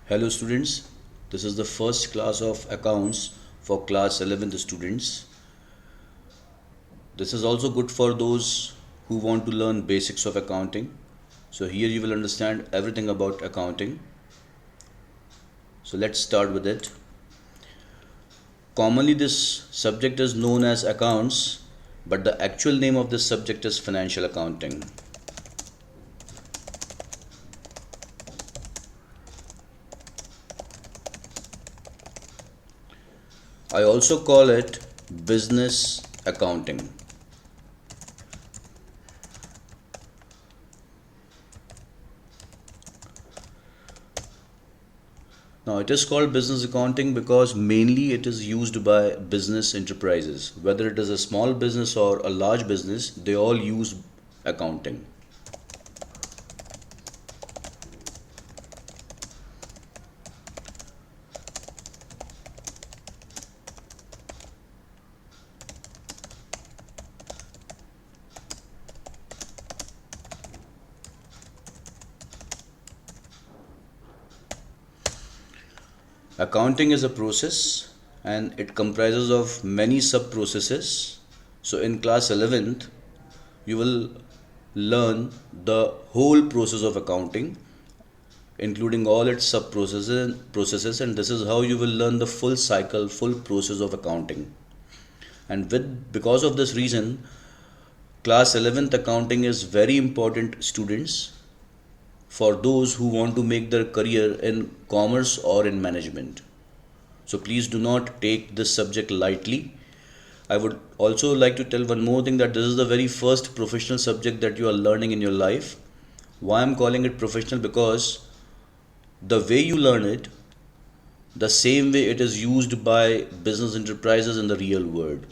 Hello students, this is the first class of accounts for class 11th students. This is also good for those who want to learn basics of accounting. So here you will understand everything about accounting. So let's start with it. Commonly this subject is known as accounts, but the actual name of this subject is financial accounting. I also call it business accounting. Now, it is called business accounting because mainly it is used by business enterprises. Whether it is a small business or a large business, they all use accounting. Accounting is a process and it comprises of many sub processes. So, in class 11th, you will learn the whole process of accounting including all its sub processes, and this is how you will learn the full cycle, full process of accounting. And with because of this reason, class 11th accounting is very important students for those who want to make their career in commerce or in management. So please do not take this subject lightly. I would also like to tell one more thing, that this is the very first professional subject that you are learning in your life. Why I'm calling it professional? Because the way you learn it, the same way it is used by business enterprises in the real world.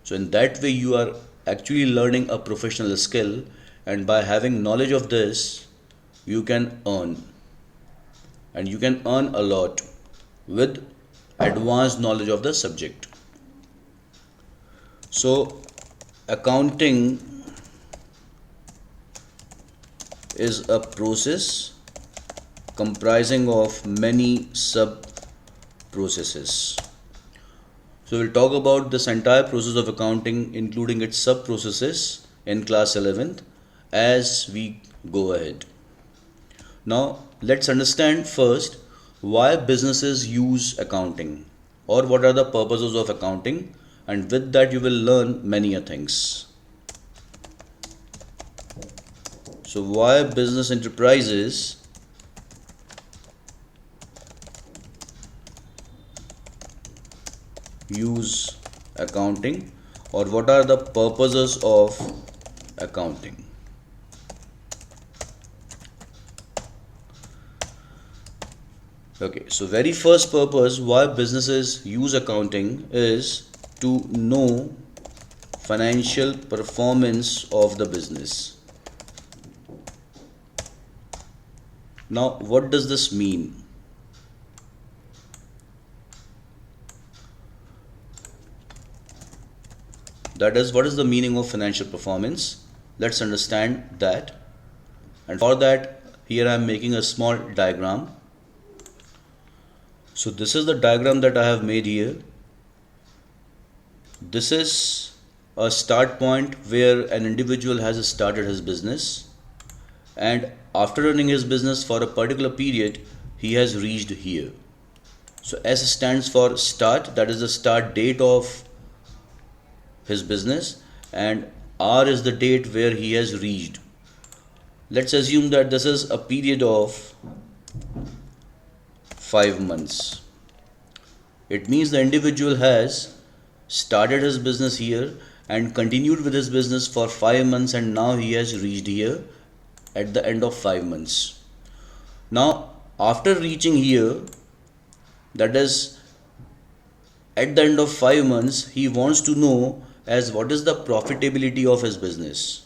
So, in that way, you are actually learning a professional skill, and by having knowledge of this, you can earn, and you can earn a lot with advanced knowledge of the subject. So, accounting is a process comprising of many sub processes. So we'll talk about this entire process of accounting, including its sub processes, in class 11th as we go ahead. Now let's understand first why businesses use accounting, or what are the purposes of accounting, and with that you will learn many things. So why business enterprises use accounting, or what are the purposes of accounting? Okay, so very first purpose why businesses use accounting is to know financial performance of the business. Now what does this mean? That is, what is the meaning of financial performance? Let's understand that. And for that, here I am making a small diagram. So this is the diagram that I have made here. This is a start point where an individual has started his business, and after running his business for a particular period, he has reached here. So S stands for start, that is the start date of his business, and R is the date where he has reached. Let's assume that this is a period of 5 months. It means the individual has started his business here and continued with his business for 5 months, and now he has reached here at the end of 5 months. Now after reaching here, that is at the end of 5 months, he wants to know as what is the profitability of his business.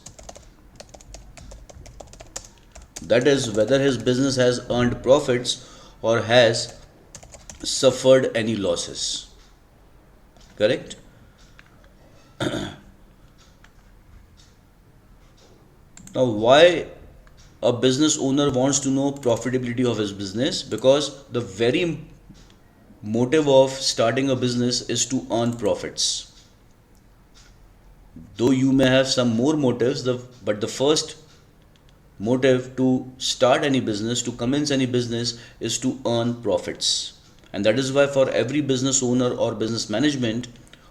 That is, whether his business has earned profits or has suffered any losses. Correct? Now why a business owner wants to know profitability of his business, because the very motive of starting a business is to earn profits. Though you may have some more motives, but the first motive to start any business, to commence any business, is to earn profits. And that is why for every business owner or business management,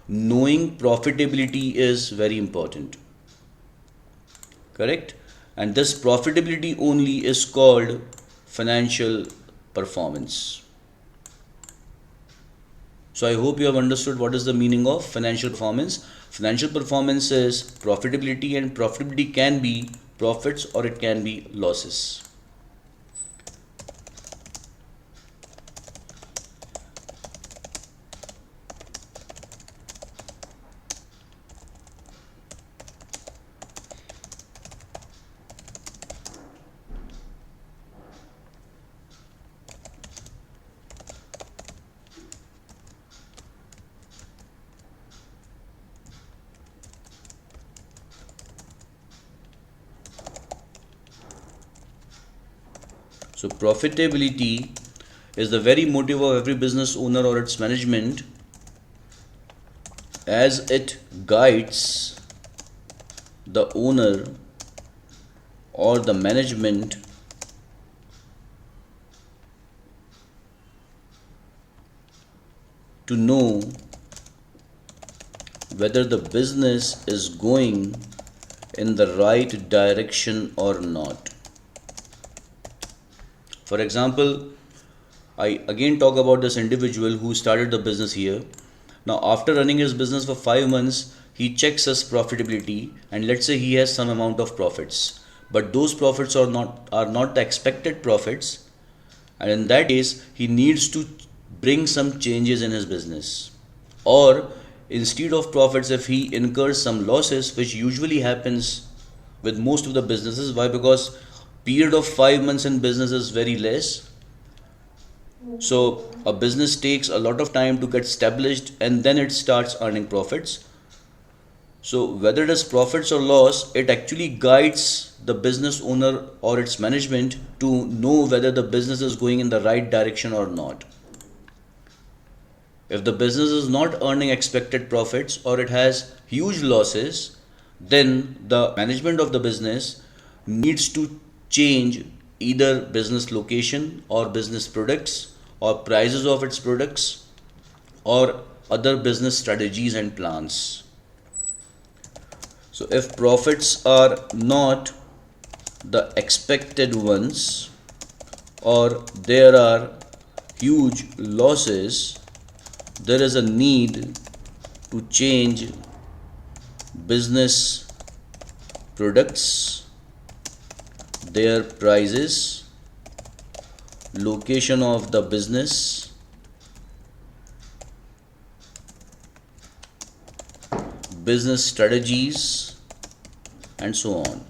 knowing profitability is very important. Correct? And this profitability only is called financial performance. So I hope you have understood what is the meaning of financial performance. Financial performance is profitability, and profitability can be profits or it can be losses. So profitability is the very motive of every business owner or its management, as it guides the owner or the management to know whether the business is going in the right direction or not. For example, I again talk about this individual who started the business here. Now, after running his business for 5 months, he checks his profitability, and let's say he has some amount of profits. But those profits are not the expected profits, and in that case, he needs to bring some changes in his business. Or instead of profits, if he incurs some losses, which usually happens with most of the businesses. Why? Because period of 5 months in business is very less. So a business takes a lot of time to get established, and then it starts earning profits. So whether it is profits or loss, it actually guides the business owner or its management to know whether the business is going in the right direction or not. If the business is not earning expected profits or it has huge losses, then the management of the business needs to change either business location or business products or prices of its products or other business strategies and plans. So if profits are not the expected ones or there are huge losses, there is a need to change business products, their prices, location of the business, business strategies, and so on.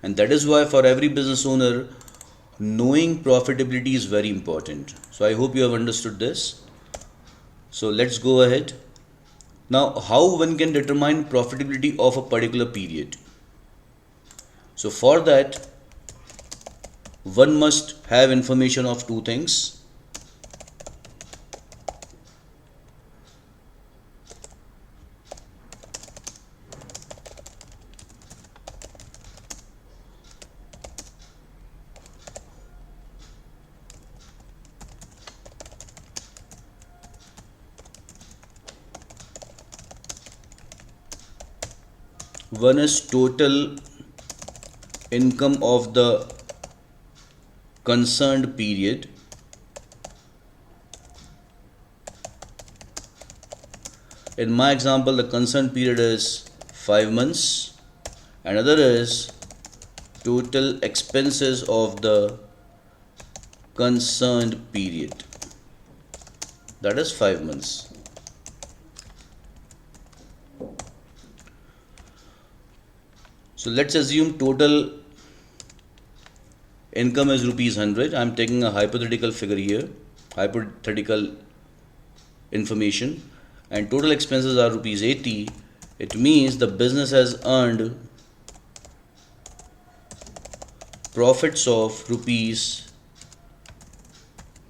And that is why for every business owner, knowing profitability is very important. So I hope you have understood this. So let's go ahead. Now, how one can determine profitability of a particular period? So for that, one must have information of two things. One is total income of the concerned period. In my example, the concerned period is 5 months. Another is total expenses of the concerned period. That is 5 months. So let's assume total income is rupees 100. I'm taking a hypothetical figure here, hypothetical information, and total expenses are rupees 80. It means the business has earned profits of rupees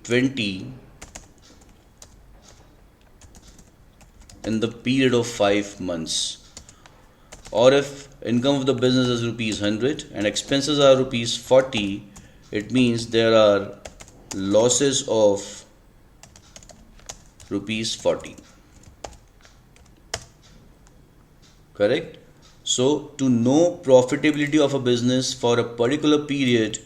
20 in the period of 5 months, or if income of the business is rupees 100 and expenses are rupees 40, it means there are losses of rupees 40. Correct? So to know profitability of a business for a particular period,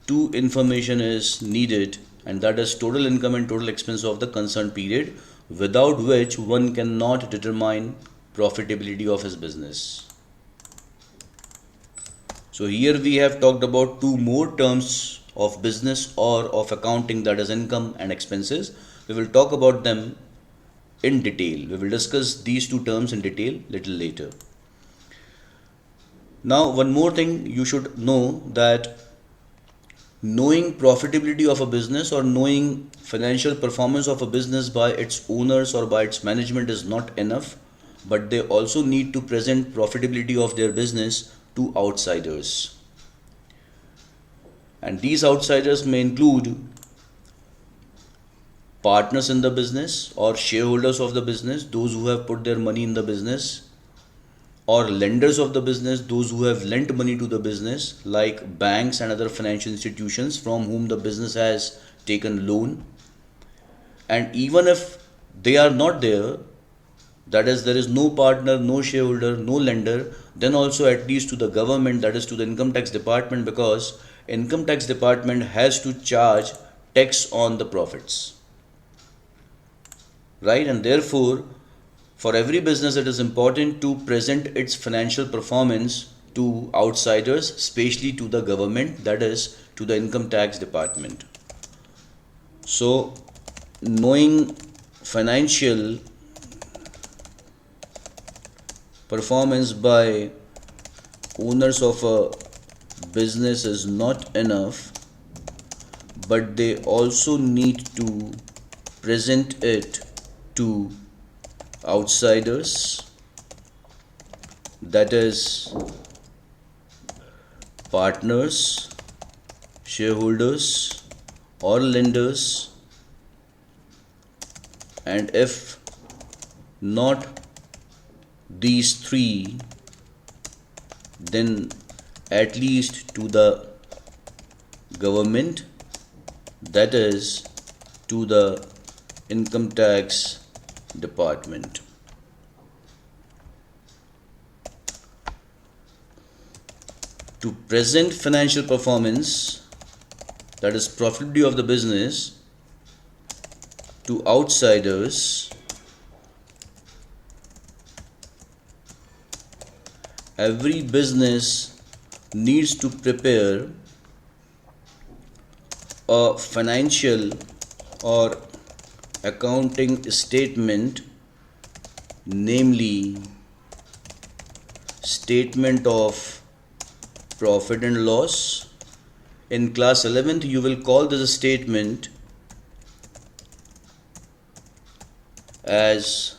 two information is needed, and that is total income and total expense of the concerned period, without which one cannot determine profitability of his business. So here we have talked about two more terms of business or of accounting, that is income and expenses. We will talk about them in detail. We will discuss these two terms in detail little later. Now, one more thing you should know, that knowing profitability of a business or knowing financial performance of a business by its owners or by its management is not enough, but they also need to present profitability of their business to outsiders. And these outsiders may include partners in the business or shareholders of the business, those who have put their money in the business, or lenders of the business, those who have lent money to the business, like banks and other financial institutions from whom the business has taken loan. And even if they are not there, that is, there is no partner, no shareholder, no lender, then also at least to the government, that is to the income tax department, because income tax department has to charge tax on the profits, right? And therefore, for every business, it is important to present its financial performance to outsiders, especially to the government, that is to the income tax department. So, knowing financial performance by owners of a business is not enough, but they also need to present it to outsiders, that is partners, shareholders or lenders, and if not these three, then at least to the government, that is to the income tax department. To present financial performance, that is profitability of the business, to outsiders, every business needs to prepare a financial or accounting statement, namely statement of profit and loss. In class 11th, you will call this statement as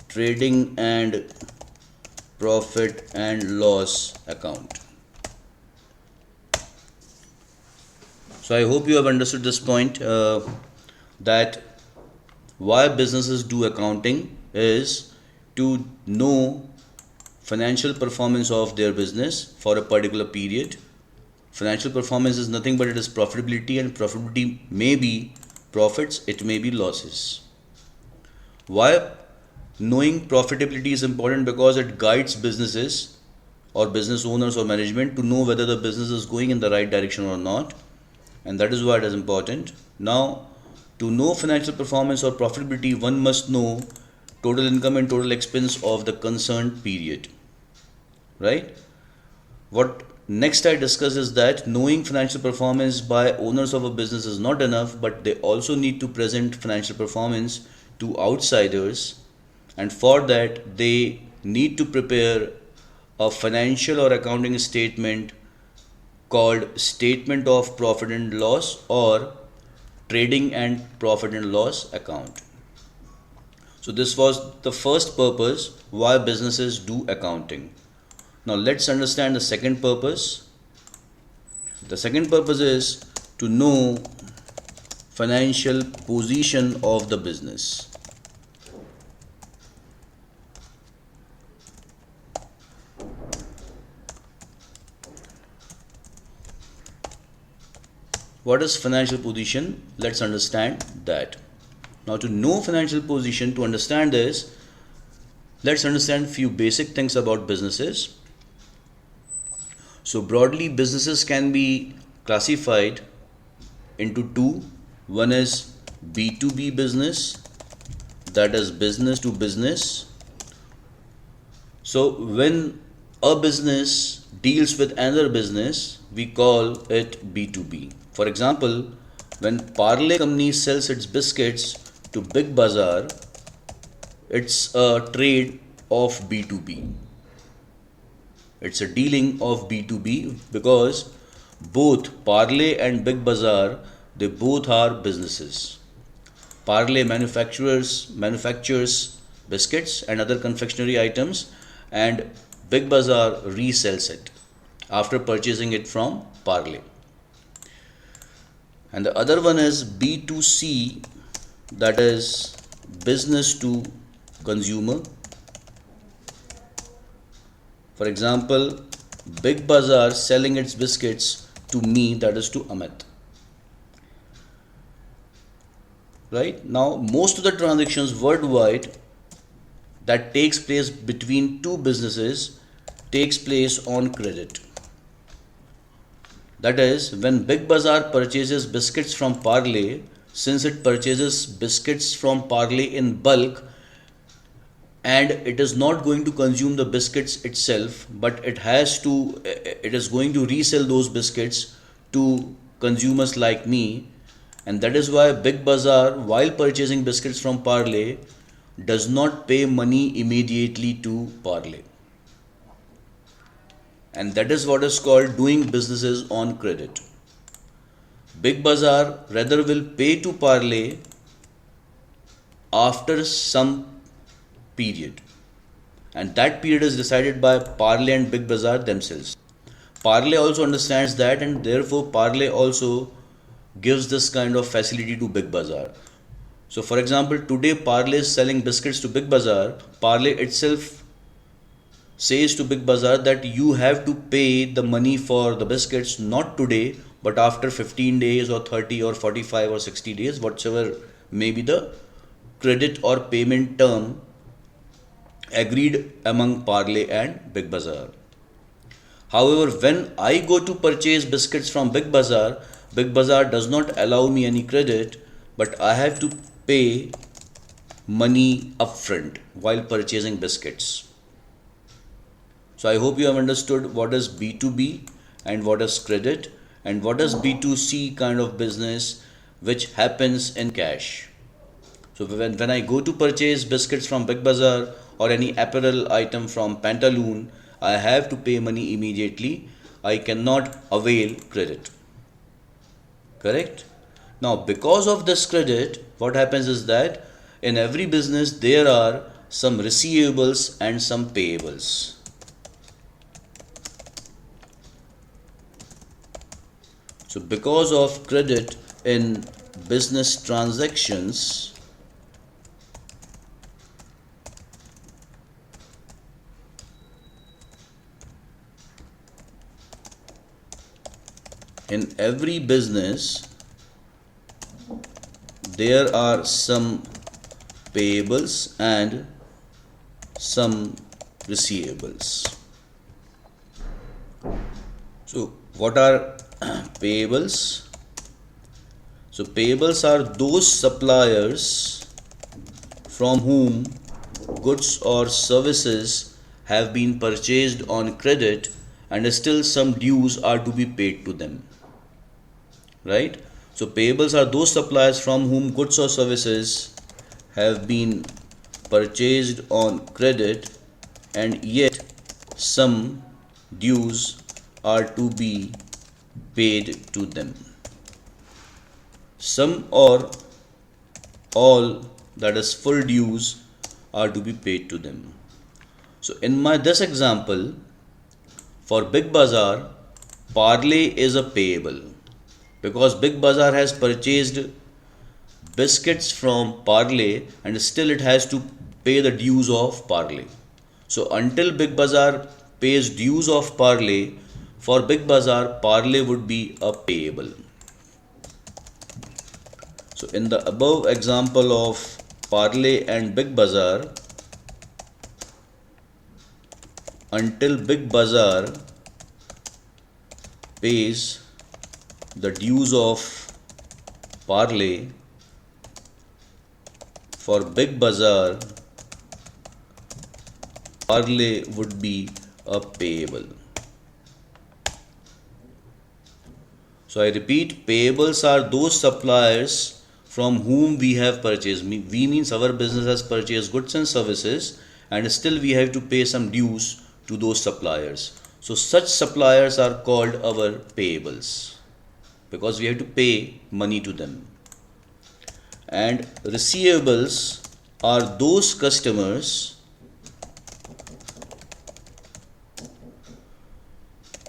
trading and profit and loss account. So I hope you have understood this point, that why businesses do accounting is to know financial performance of their business for a particular period. Financial performance is nothing but it is profitability, and profitability may be profits, it may be losses. Why knowing profitability is important? Because it guides businesses or business owners or management to know whether the business is going in the right direction or not, and that is why it is important. Now, to know financial performance or profitability, one must know total income and total expense of the concerned period, right? What next I discuss is that knowing financial performance by owners of a business is not enough, but they also need to present financial performance to outsiders, and for that they need to prepare a financial or accounting statement called statement of profit and loss or trading and profit and loss account. So this was the first purpose why businesses do accounting. Now let's understand the second purpose. The second purpose is to know financial position of the business. What is financial position? Let's understand that. Now, to know financial position, to understand this, let's understand few basic things about businesses. So broadly, businesses can be classified into two. One is B2B business, that is business to business. So when a business deals with another business, we call it B2B. For example, when Parle company sells its biscuits to Big Bazaar, it's a trade of B2B. It's a dealing of B2B because both Parle and Big Bazaar, they both are businesses. Parle manufactures biscuits and other confectionery items, and Big Bazaar resells it after purchasing it from Parle. And the other one is B2C, that is business to consumer. For example, Big Bazaar selling its biscuits to me, that is to Amit. Right? Now, most of the transactions worldwide that takes place between two businesses takes place on credit. That is, when Big Bazaar purchases biscuits from Parle, since it purchases biscuits from Parle in bulk, and it is not going to consume the biscuits itself, but it is going to resell those biscuits to consumers like me, and that is why Big Bazaar, while purchasing biscuits from Parle, does not pay money immediately to Parle. And that is what is called doing businesses on credit. Big Bazaar rather will pay to Parle after some period, and that period is decided by Parle and Big Bazaar themselves. Parle also understands that, and therefore Parle also gives this kind of facility to Big Bazaar. So for example, today Parle is selling biscuits to Big Bazaar. Parle itself says to Big Bazaar that you have to pay the money for the biscuits not today, but after 15 days or 30 or 45 or 60 days, whatever may be the credit or payment term agreed among Parle and Big Bazaar. However, when I go to purchase biscuits from Big Bazaar does not allow me any credit, but I have to pay money upfront while purchasing biscuits. So I hope you have understood what is B2B and what is credit and what is B2C kind of business which happens in cash. So when I go to purchase biscuits from Big Bazaar or any apparel item from Pantaloon, I have to pay money immediately. I cannot avail credit. Correct? Now, because of this credit, what happens is that in every business there are some receivables and some payables. So because of credit in business transactions, in every business there are some payables and some receivables. So what are payables? So payables are those suppliers from whom goods or services have been purchased on credit and still some dues are to be paid to them. Right? So payables are those suppliers from whom goods or services have been purchased on credit and yet some dues are to be paid to them. Some or all, that is full dues, are to be paid to them. So in this example, for Big Bazaar, Parley is a payable because Big Bazaar has purchased biscuits from Parley and still it has to pay the dues of Parley. So until Big Bazaar pays dues of Parley, for Big Bazaar, Parley would be a payable. So in the above example of Parley and Big Bazaar, until Big Bazaar pays the dues of Parley, for Big Bazaar, Parley would be a payable. So I repeat, payables are those suppliers from whom we have purchased. We means our business has purchased goods and services and still we have to pay some dues to those suppliers. So such suppliers are called our payables because we have to pay money to them. And receivables are those customers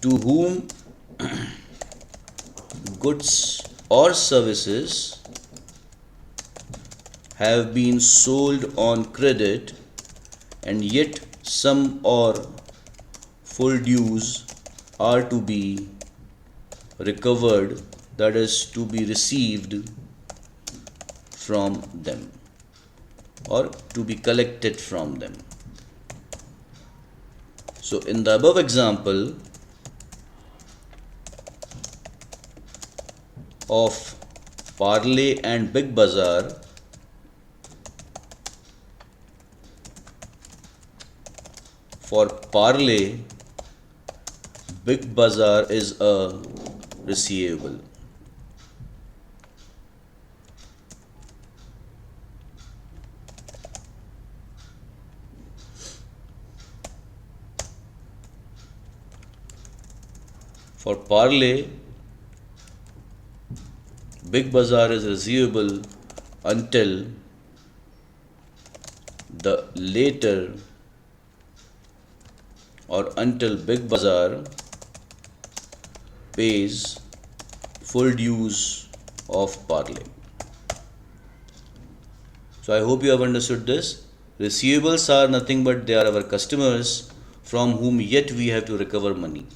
to whom goods or services have been sold on credit and yet some or full dues are to be recovered, that is to be received from them or to be collected from them. So in the above example of Parley and Big Bazaar, for Parley, Big Bazaar is a receivable. For Parley, Big Bazaar is receivable until the later or until Big Bazaar pays full dues of Parley. So I hope you have understood this. Receivables are nothing but they are our customers from whom yet we have to recover money.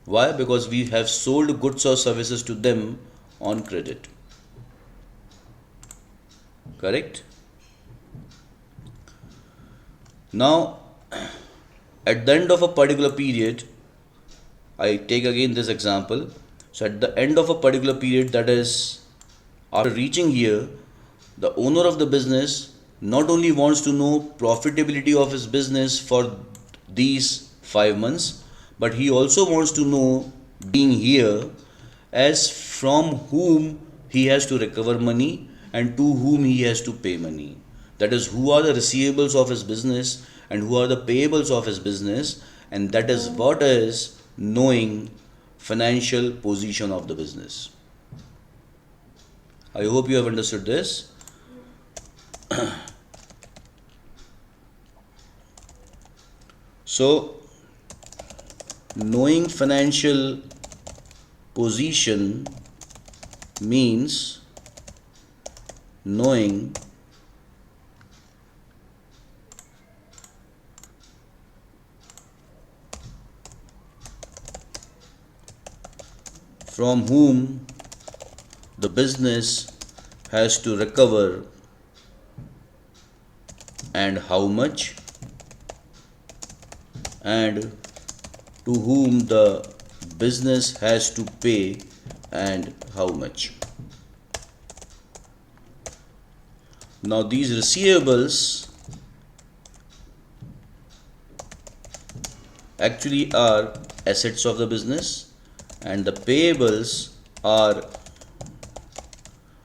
Why? Because we have sold goods or services to them on credit. Correct? Now, at the end of a particular period, I take again this example. So at the end of a particular period, that is after reaching here, the owner of the business not only wants to know profitability of his business for these 5 months, but he also wants to know, being here, as from whom he has to recover money and to whom he has to pay money. That is, who are the receivables of his business and who are the payables of his business, and that is what is knowing financial position of the business. I hope you have understood this. So, knowing financial position means knowing from whom the business has to recover and how much, and to whom the business has to pay and how much. Now these receivables actually are assets of the business and the payables are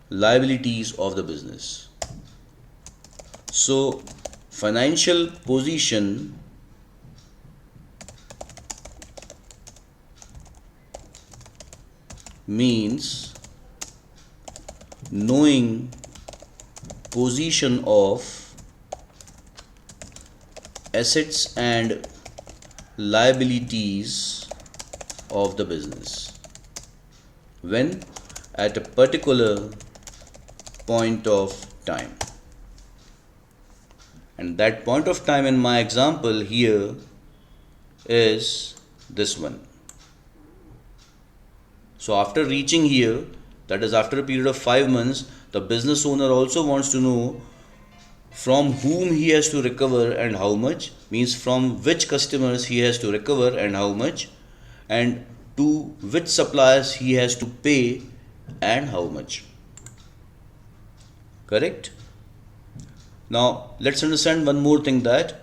liabilities of the business. So financial position means knowing position of assets and liabilities of the business. When? At a particular point of time. And that point of time in my example here is this one. So after reaching here, that is after a period of 5 months, the business owner also wants to know from whom he has to recover and how much, means from which customers he has to recover and how much, and to which suppliers he has to pay and how much. Correct? Now let's understand one more thing, that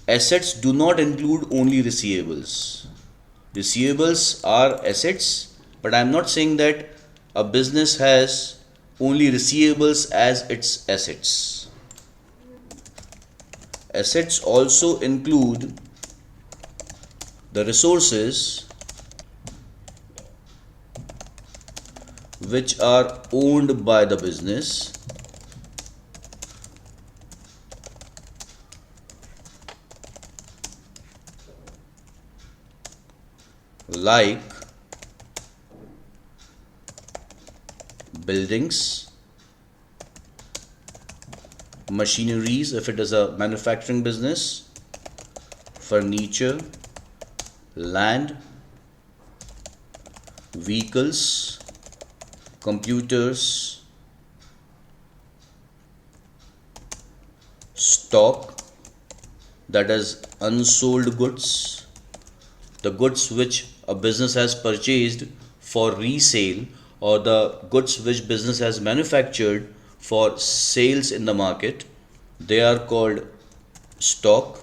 assets do not include only receivables. Receivables are assets, but I am not saying that a business has only receivables as its assets. Assets also include the resources which are owned by the business, like buildings, machineries if it is a manufacturing business, furniture, land, vehicles, computers, stock, that is unsold goods, the goods which a business has purchased for resale, or the goods which business has manufactured for sales in the market, they are called stock,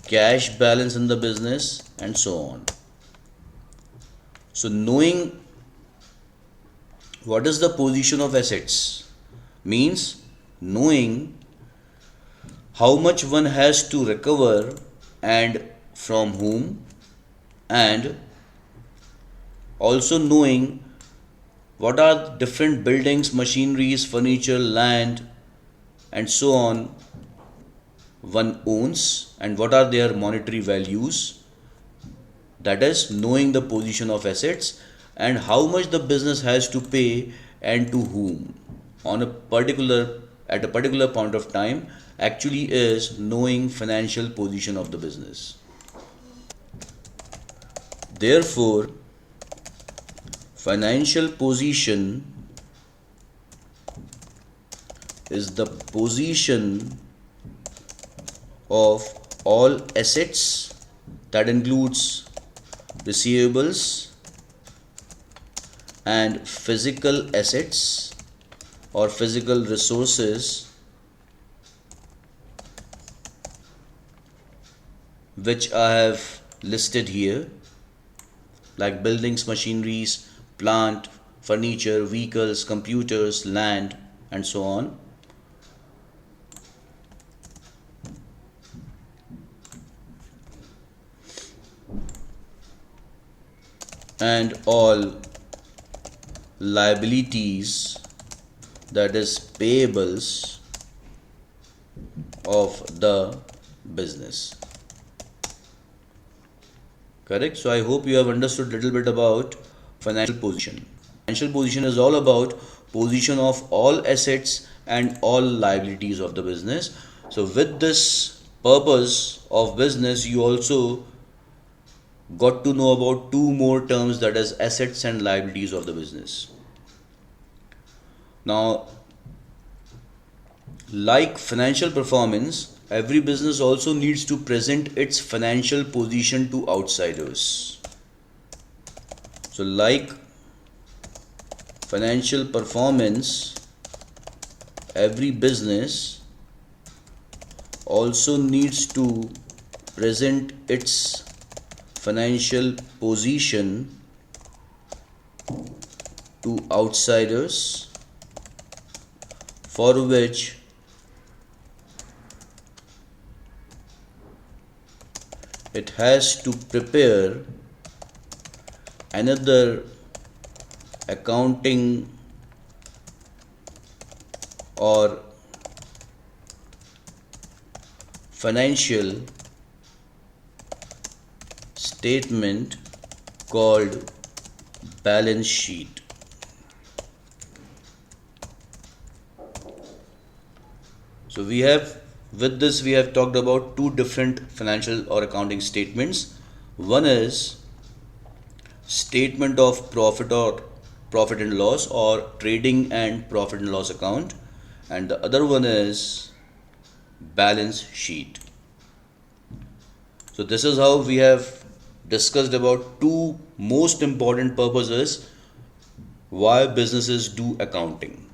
cash balance in the business, and so on. So knowing what is the position of assets means knowing how much one has to recover and from whom, and also knowing what are different buildings, machineries, furniture, land, and so on one owns and what are their monetary values. That is knowing the position of assets and how much the business has to pay and to whom on a particular at a particular point of time actually is knowing financial position of the business. Therefore, financial position is the position of all assets, that includes receivables and physical assets or physical resources which I have listed here, like buildings, machineries, plant, furniture, vehicles, computers, land, and so on. And all liabilities, that is payables of the business. Correct? So I hope you have understood a little bit about financial position. Financial position is all about position of all assets and all liabilities of the business. So with this purpose of business, you also got to know about two more terms, that is assets and liabilities of the business. Now, like financial performance, every business also needs to present its financial position to outsiders. So like financial performance, every business also needs to present its financial position to outsiders, for which it has to prepare another accounting or financial statement called balance sheet. So with this we have talked about two different financial or accounting statements. One is statement of profit or profit and loss, or trading and profit and loss account, and the other one is balance sheet. So this is how we have discussed about two most important purposes why businesses do accounting.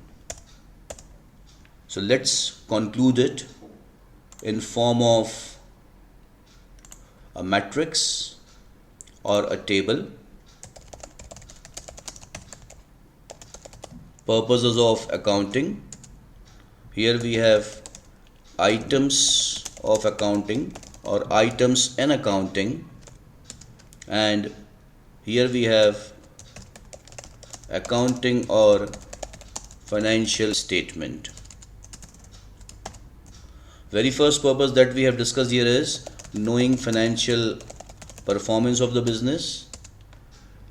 So let's conclude it in form of a matrix or a table. Purposes of accounting. Here we have items of accounting or items in accounting, and here we have accounting or financial statement. Very first purpose that we have discussed here is knowing financial performance of the business,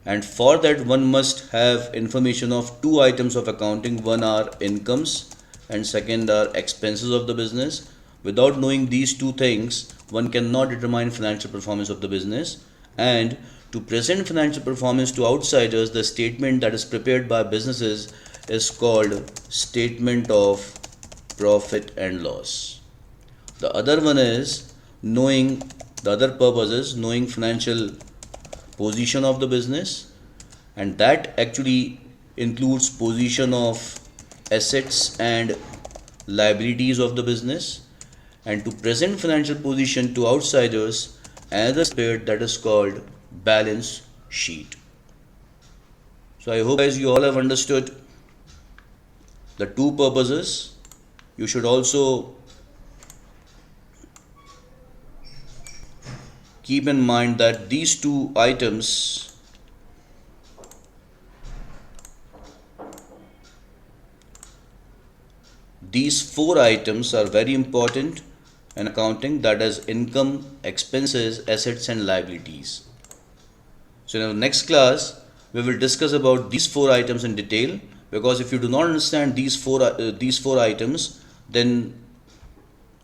and for that one must have information of two items of accounting. One are incomes and second are expenses of the business. Without knowing these two things, one cannot determine financial performance of the business. And to present financial performance to outsiders, the statement that is prepared by businesses is called statement of profit and loss. The other one is the other purpose is knowing financial position of the business, and that actually includes position of assets and liabilities of the business. And to present financial position to outsiders, another period that is called balance sheet. So I hope guys you all have understood the two purposes. You should also keep in mind that these two items these four items are very important in accounting, that is income, expenses, assets and liabilities. So in the next class we will discuss about these four items in detail, because if you do not understand these four items, then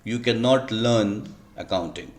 you cannot learn accounting.